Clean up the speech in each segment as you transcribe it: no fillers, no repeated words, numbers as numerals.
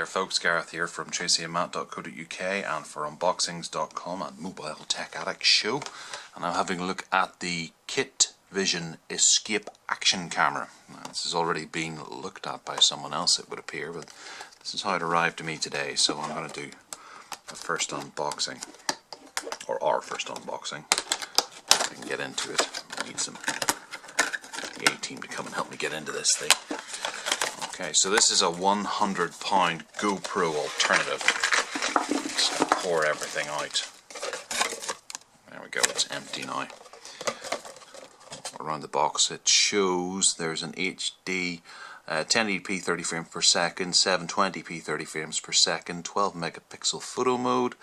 folks, Gareth here from tracyandmatt.co.uk and for unboxings.com and Mobile Tech Addict Show, and I'm having a look at the Kitvision Escape Action Camera. Now, this has already been looked at by someone else, it would appear, but this is how it arrived to me today, so I'm going to do a first unboxing, or our first unboxing. If I can get into it, I need the A-team to come and help me get into this thing. Okay, so this is a 100-pound GoPro alternative. Just going to pour everything out. There we go, it's empty now. Around the box it shows there's an HD 1080p 30 frames per second, 720p 30 frames per second, 12 megapixel photo mode,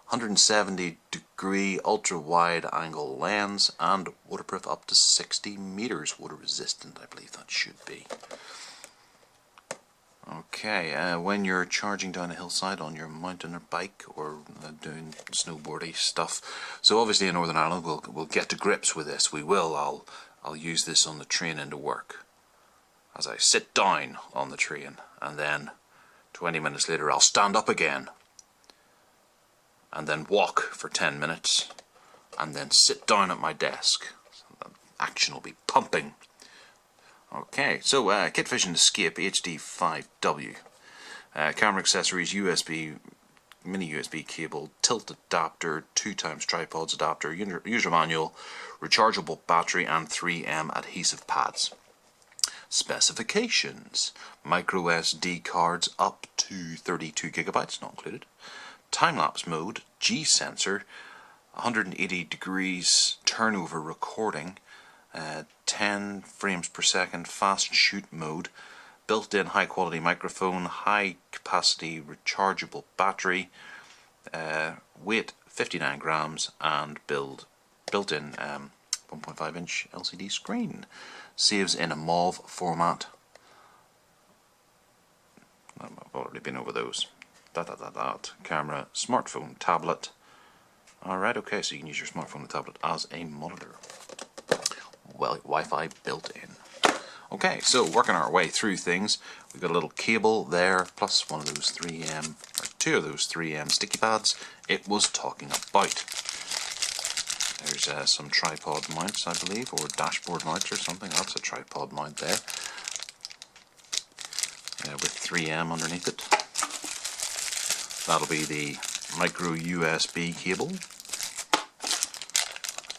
170 degree ultra wide angle lens, and waterproof up to 60 meters. Water resistant, I believe that should be. Okay, when you're charging down a hillside on your mountain or bike or doing snowboardy stuff, so obviously in Northern Ireland we'll get to grips with this. We will. I'll use this on the train into work as I sit down on the train, and then 20 minutes later I'll stand up again and then walk for 10 minutes and then sit down at my desk. So the action will be pumping. Okay, so Kitvision Escape HD5W, camera accessories, USB, mini USB cable, tilt adapter, 2x tripods adapter, user manual, rechargeable battery, and 3M adhesive pads. Specifications: micro SD cards up to 32 gigabytes, not included. Time-lapse mode, G sensor, 180 degrees turnover recording. 10 frames per second fast shoot mode, built-in high quality microphone, high capacity rechargeable battery, weight 59 grams, and built-in 1.5 inch LCD screen. Saves in a MOV format. I've already been over those. Camera, smartphone, tablet. Alright, okay, so you can use your smartphone and tablet as a monitor. Well, Wi-Fi built in. Okay, so working our way through things, we've got a little cable there, plus one of those 3M, or two of those 3M sticky pads it was talking about. There's some tripod mounts, I believe, or dashboard mounts or something. That's a tripod mount there, with 3M underneath it. That'll be the micro USB cable.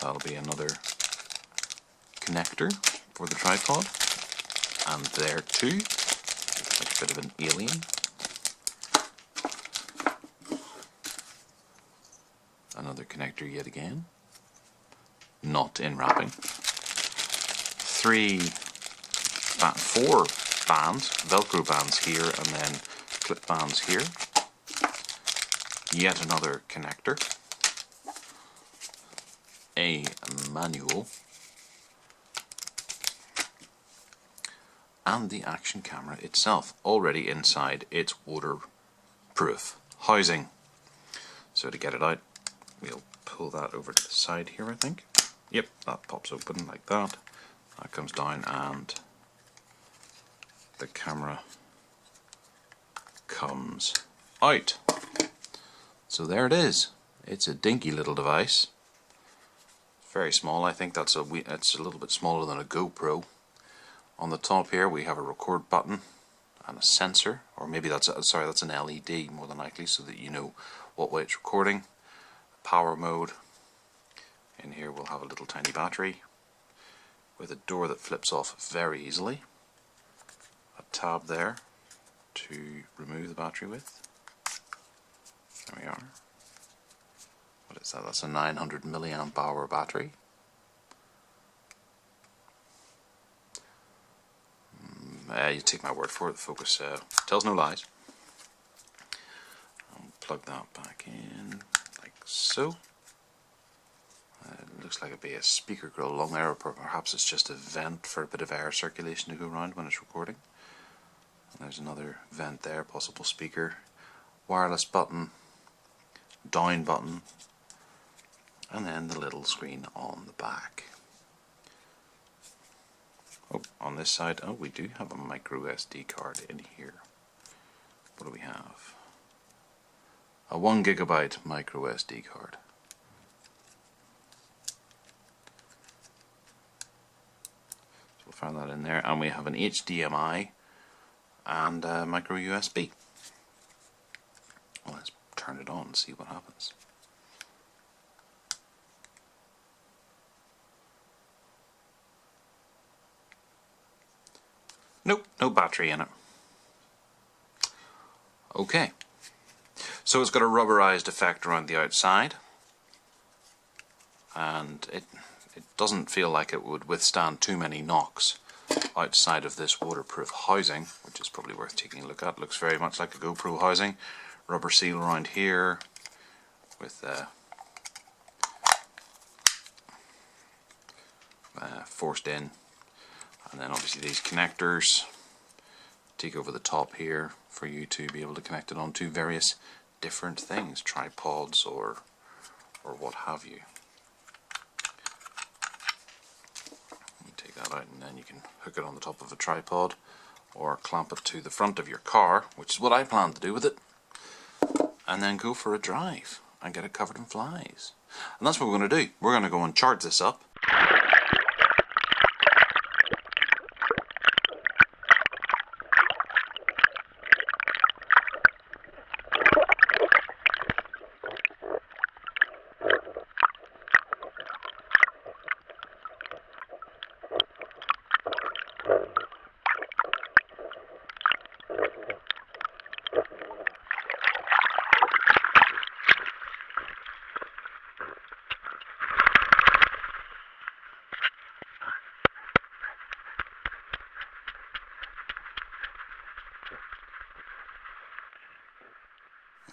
That'll be another connector for the tripod, and there too, like a bit of an alien. Another connector yet again, not in wrapping. Four bands, Velcro bands here, and then clip bands here. Yet another connector, a manual, and the action camera itself, already inside its waterproof housing. So to get it out, we'll pull that over to the side here, I think. Yep, that pops open like that. That comes down and the camera comes out. So there it is. It's a dinky little device. Very small. I think it's a little bit smaller than a GoPro. On the top here we have a record button and a sensor, or maybe that's an LED more than likely, so that you know what way it's recording. Power mode. In here we'll have a little tiny battery with a door that flips off very easily. A tab there to remove the battery with. There we are. What is that? That's a 900 milliamp hour battery. You take my word for it, the focus tells no lies. I'll plug that back in like so. It looks like it'd be a speaker grill along there, or perhaps it's just a vent for a bit of air circulation to go around when it's recording. And there's another vent there, possible speaker. Wireless button, down button, and then the little screen on the back. Oh, on this side, oh, we do have a micro SD card in here. what do we have? A 1 GB micro SD card. So we'll find that in there, and we have an HDMI and a micro USB. Well, let's turn it on and see what happens. Nope, no battery in it. Okay, so it's got a rubberized effect around the outside, and it doesn't feel like it would withstand too many knocks outside of this waterproof housing, which is probably worth taking a look at. It looks very much like a GoPro housing. Rubber seal around here with forced in, and then obviously these connectors take over the top here for you to be able to connect it onto various different things, tripods or what have you. You take that out and then you can hook it on the top of a tripod or clamp it to the front of your car, which is what I plan to do with it, and then go for a drive and get it covered in flies. And that's what we're going to do. We're going to go and charge this up.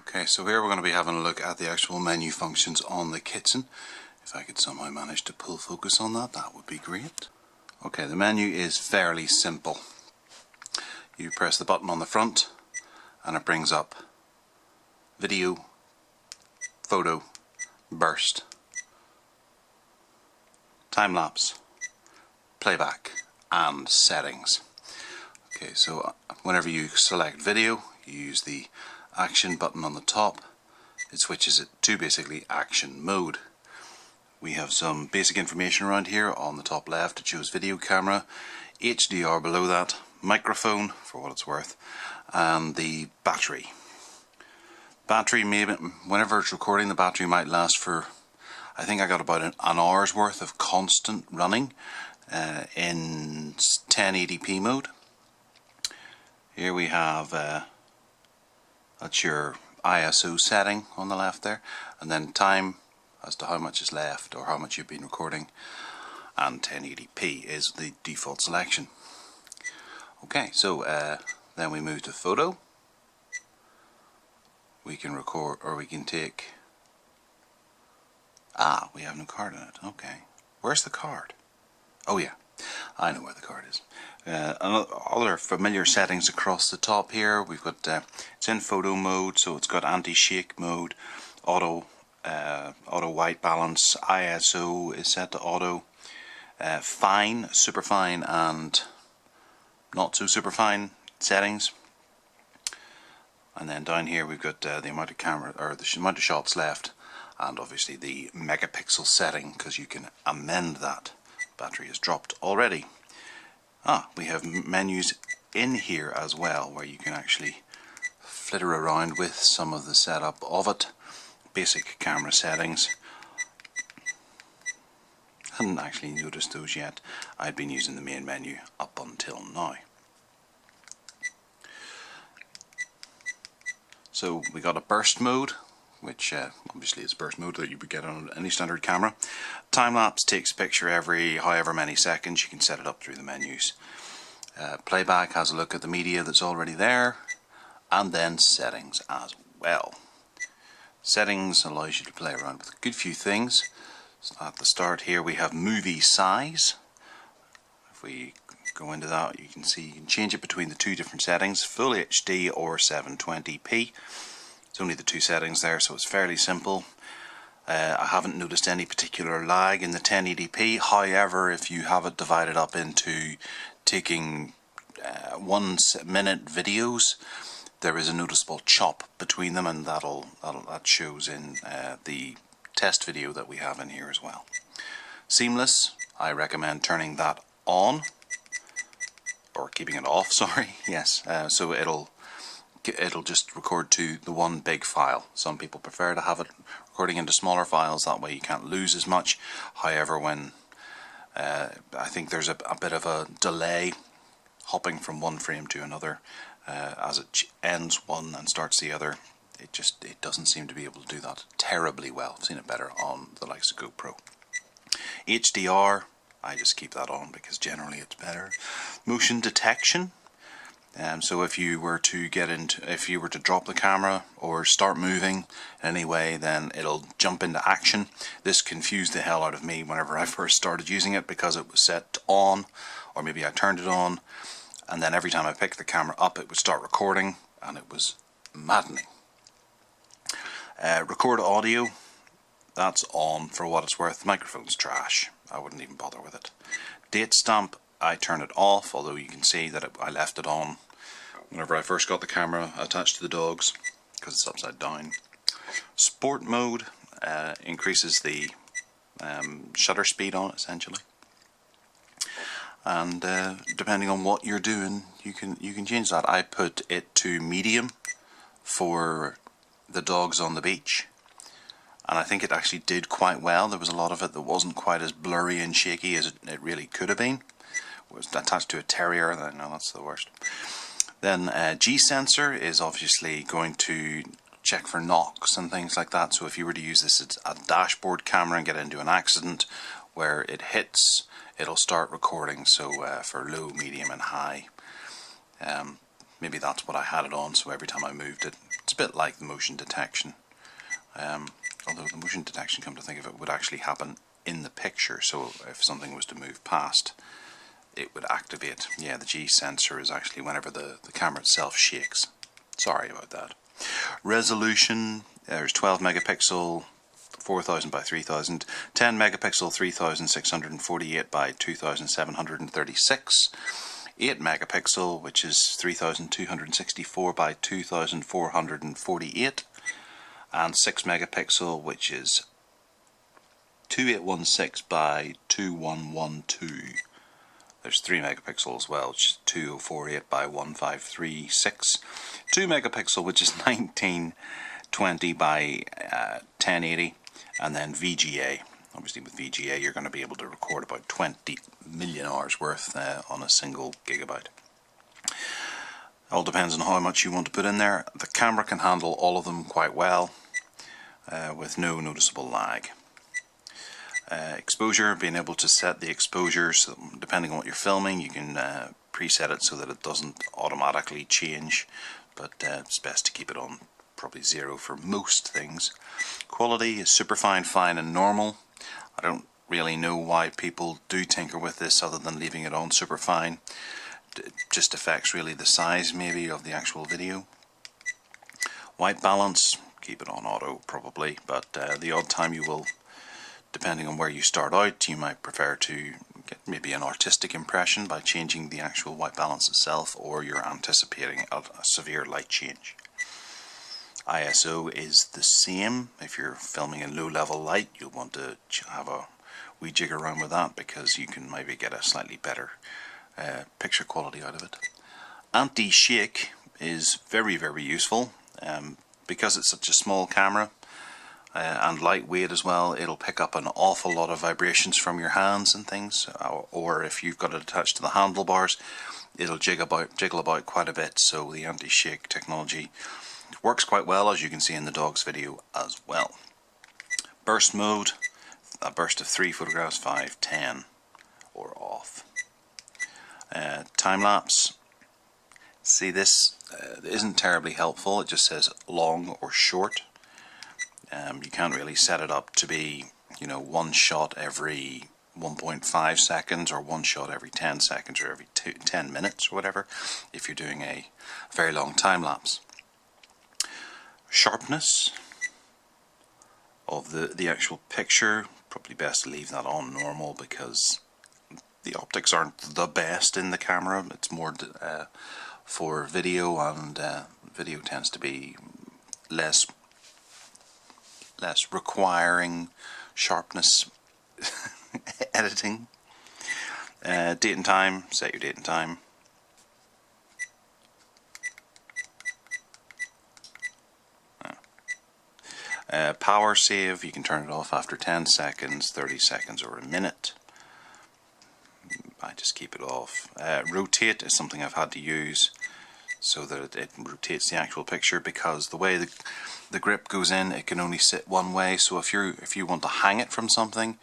Okay, so here we're going to be having a look at the actual menu functions on the kitchen. If I could somehow manage to pull focus on that, that would be great. Okay, the menu is fairly simple. You press the button on the front and it brings up video, photo, burst, time-lapse, playback and settings. Okay, so whenever you select video, you use the action button on the top. It switches it to basically action mode. We have some basic information around here. On the top left it shows video camera, HDR below that, microphone for what it's worth, and the battery. Battery, maybe whenever it's recording, the battery might last for, I think I got about an hour's worth of constant running in 1080p mode. Here we have that's your ISO setting on the left there, and then time as to how much is left or how much you've been recording, and 1080p is the default selection. Okay, so then we move to photo. We can record, or we can take, we have no card in it. Okay, where's the card? Oh yeah, I know where the card is. Other familiar settings across the top here. We've got it's in photo mode, so it's got anti-shake mode, auto white balance, ISO is set to auto, fine, super fine and not so super fine settings. And then down here we've got the amount of camera, or the amount of shots left, and obviously the megapixel setting, because you can amend that. Battery is dropped already. We have menus in here as well, where you can actually flitter around with some of the setup of it. Basic camera settings. Hadn't actually noticed those yet. I'd been using the main menu up until now. So we got a burst mode, which obviously is burst mode that you would get on any standard camera. Time-lapse takes a picture every however many seconds. You can set it up through the menus. Playback has a look at the media that's already there, and then settings as well. Settings allows you to play around with a good few things. So at the start here we have movie size. If we go into that, you can see you can change it between the two different settings, Full HD or 720p. It's only the two settings there, so it's fairly simple. I haven't noticed any particular lag in the 1080p. However, if you have it divided up into taking 1 minute videos, there is a noticeable chop between them, and that shows in the test video that we have in here as well. Seamless, I recommend turning that on, or keeping it off, sorry, yes, so it'll just record to the one big file. Some people prefer to have it recording into smaller files, that way you can't lose as much. However, when I think there's a bit of a delay hopping from one frame to another as it ends one and starts the other, it doesn't seem to be able to do that terribly well. I've seen it better on the likes of GoPro. HDR, I just keep that on because generally it's better. Motion detection. So if you were to drop the camera or start moving in any way, then it'll jump into action. This confused the hell out of me whenever I first started using it, because it was set on, or maybe I turned it on, and then every time I picked the camera up it would start recording, and it was maddening. Record audio, that's on for what it's worth. Microphone's trash, I wouldn't even bother with it. Date stamp, I turn it off, although you can see that I left it on whenever I first got the camera attached to the dogs, because it's upside down. Sport mode increases the shutter speed on it, essentially, and depending on what you're doing, you can change that. I put it to medium for the dogs on the beach, and I think it actually did quite well. There was a lot of it that wasn't quite as blurry and shaky as it really could have been. It was attached to a terrier, then no, that's the worst. Then G-sensor is obviously going to check for knocks and things like that. So if you were to use this as a dashboard camera and get into an accident where it hits, it'll start recording. So for low, medium and high, maybe that's what I had it on, so every time I moved it, it's a bit like the motion detection. Although the motion detection, come to think of it, would actually happen in the picture, so if something was to move past, it would activate. Yeah, the G sensor is actually whenever the camera itself shakes. Sorry about that. Resolution, there's 12 megapixel 4000 by 3000, 10 megapixel 3648 by 2736, 8 megapixel, which is 3264 by 2448, and 6 megapixel, which is 2816 by 2112. There's 3 megapixel as well, which is 2048 by 1536. 2 megapixel, which is 1920 by 1080, and then VGA. Obviously with VGA you're going to be able to record about 20 million hours worth on a single gigabyte. All depends on how much you want to put in there. The camera can handle all of them quite well with no noticeable lag. Exposure, being able to set the exposure, so depending on what you're filming you can preset it so that it doesn't automatically change, but it's best to keep it on probably 0 for most things. Quality is superfine, fine and normal. I don't really know why people do tinker with this other than leaving it on superfine. It just affects really the size maybe of the actual video. White balance, keep it on auto probably, but the odd time you will, depending on where you start out, you might prefer to get maybe an artistic impression by changing the actual white balance itself, or you're anticipating a severe light change. ISO is the same. If you're filming in low level light, you'll want to have a wee jig around with that, because you can maybe get a slightly better picture quality out of it. Anti-shake is very, very useful. Because it's such a small camera and lightweight as well, it'll pick up an awful lot of vibrations from your hands and things, or if you've got it attached to the handlebars, it'll jiggle about quite a bit. So the anti-shake technology works quite well, as you can see in the dog's video as well. Burst mode, a burst of 3 photographs, 5, 10 or off. Time lapse, see this isn't terribly helpful. It just says long or short. You can't really set it up to be, you know, one shot every 1.5 seconds or one shot every 10 seconds or every 10 minutes or whatever if you're doing a very long time lapse. Sharpness of the actual picture, probably best to leave that on normal, because the optics aren't the best in the camera. It's more for video and video tends to be less requiring sharpness editing. Date and time, set your date and time. Power save, you can turn it off after 10 seconds, 30 seconds or a minute. I just keep it off. Rotate is something I've had to use so that it rotates the actual picture, because the way the grip goes in, it can only sit one way. So if you want to hang it from something,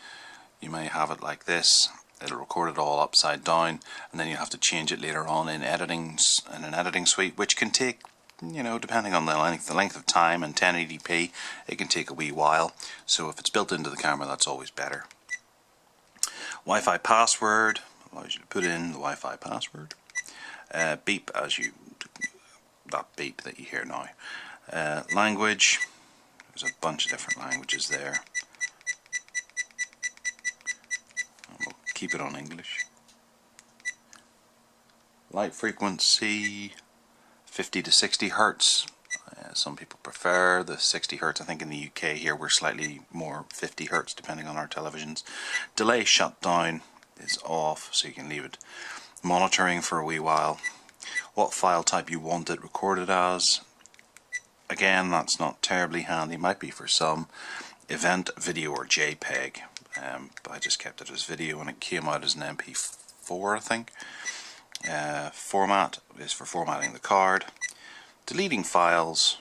you may have it like this. It'll record it all upside down, and then you have to change it later on in an editing suite, which can take, you know, depending on the length of time and 1080p, it can take a wee while. So if it's built into the camera, that's always better. Wi-Fi password allows you to put in the Wi-Fi password. Beep, that beep that you hear now. Language, there's a bunch of different languages there. We'll keep it on English. Light frequency, 50 to 60 Hertz. Some people prefer the 60 Hertz. I think in the UK here we're slightly more 50 Hertz depending on our televisions. Delay shutdown is off, so you can leave it monitoring for a wee while. What file type you want it recorded as. Again, that's not terribly handy, might be for some. Event, video or JPEG. But I just kept it as video and it came out as an MP4, I think. Format is for formatting the card. Deleting files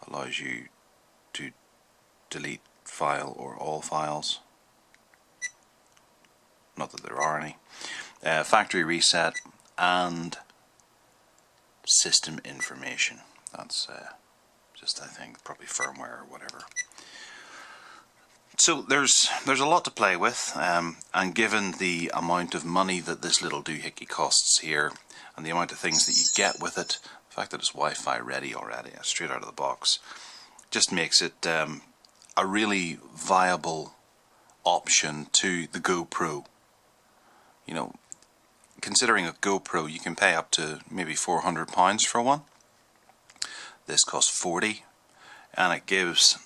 allows you to delete file or all files. Not that there are any. Factory reset and system information. That's just, I think, probably firmware or whatever. So there's a lot to play with, and given the amount of money that this little doohickey costs here, and the amount of things that you get with it, the fact that it's Wi-Fi ready already, straight out of the box, just makes it a really viable option to the GoPro. You know, considering a GoPro, you can pay up to maybe £400 for one. This costs 40, and it gives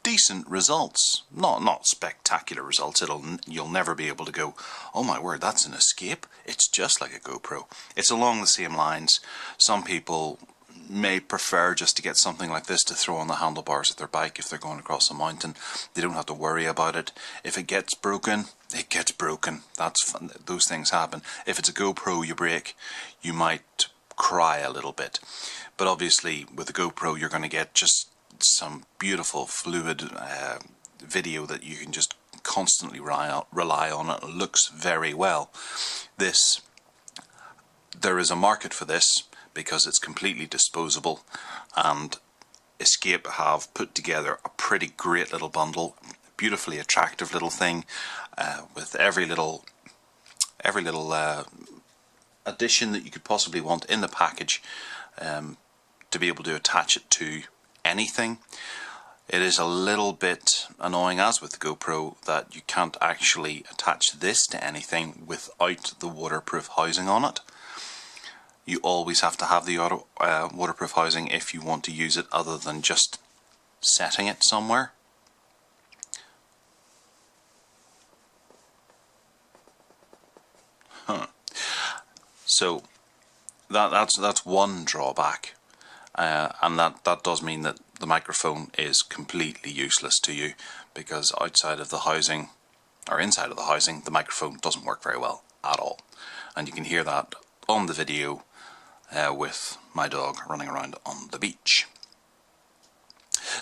decent results. Not spectacular results. You'll never be able to go, oh my word, that's an Escape. It's just like a GoPro. It's along the same lines. Some people may prefer just to get something like this to throw on the handlebars of their bike if they're going across a mountain. They don't have to worry about it. If it gets broken, it gets broken. That's fun. Those things happen. If it's a GoPro you break, you might cry a little bit. But obviously with the GoPro you're going to get just some beautiful fluid video that you can just constantly rely on. It looks very well. There is a market for this because it's completely disposable, and Escape have put together a pretty great little bundle, beautifully attractive little thing, with every little addition that you could possibly want in the package, to be able to attach it to anything. It is a little bit annoying, as with the GoPro, that you can't actually attach this to anything without the waterproof housing on it. You always have to have the waterproof housing if you want to use it, other than just setting it somewhere. So that's one drawback, and that does mean that the microphone is completely useless to you, because outside of the housing or inside of the housing, the microphone doesn't work very well at all, and you can hear that on the video with my dog running around on the beach.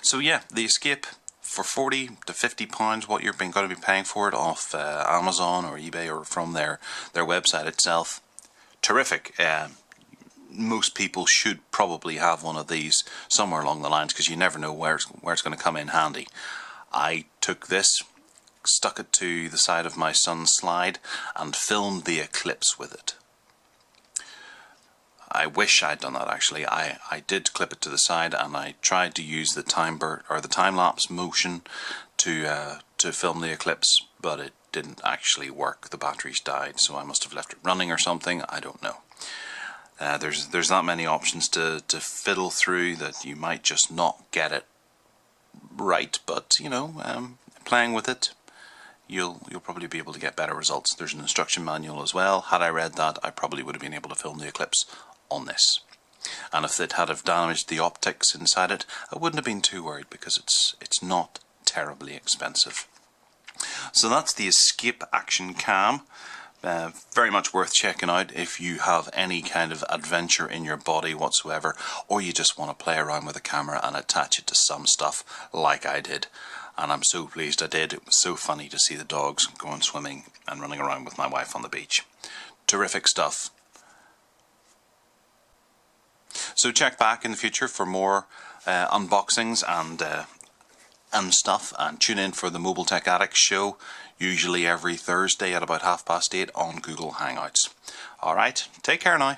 So yeah, the Escape, for 40 to 50 pounds, what you're going to be paying for it off Amazon or eBay or from their website itself, terrific. Most people should probably have one of these somewhere along the lines, because you never know where it's going to come in handy. I took this, stuck it to the side of my son's slide, and filmed the eclipse with it. I wish I'd done that actually. I did clip it to the side, and I tried to use the time-lapse motion to film the eclipse, but it didn't actually work. The batteries died, so I must have left it running or something. I don't know. There's not many options to fiddle through that you might just not get it right, but you know, playing with it, you'll probably be able to get better results. There's an instruction manual as well. Had I read that, I probably would have been able to film the eclipse on this. And if it had have damaged the optics inside it, I wouldn't have been too worried, because it's not terribly expensive. So that's the Escape Action Cam. Very much worth checking out if you have any kind of adventure in your body whatsoever, or you just want to play around with a camera and attach it to some stuff like I did. And I'm so pleased I did. It was so funny to see the dogs going swimming and running around with my wife on the beach. Terrific stuff. So check back in the future for more unboxings and stuff, and tune in for the Mobile Tech Addict show, usually every Thursday at about 8:30 on Google Hangouts. Alright, take care now.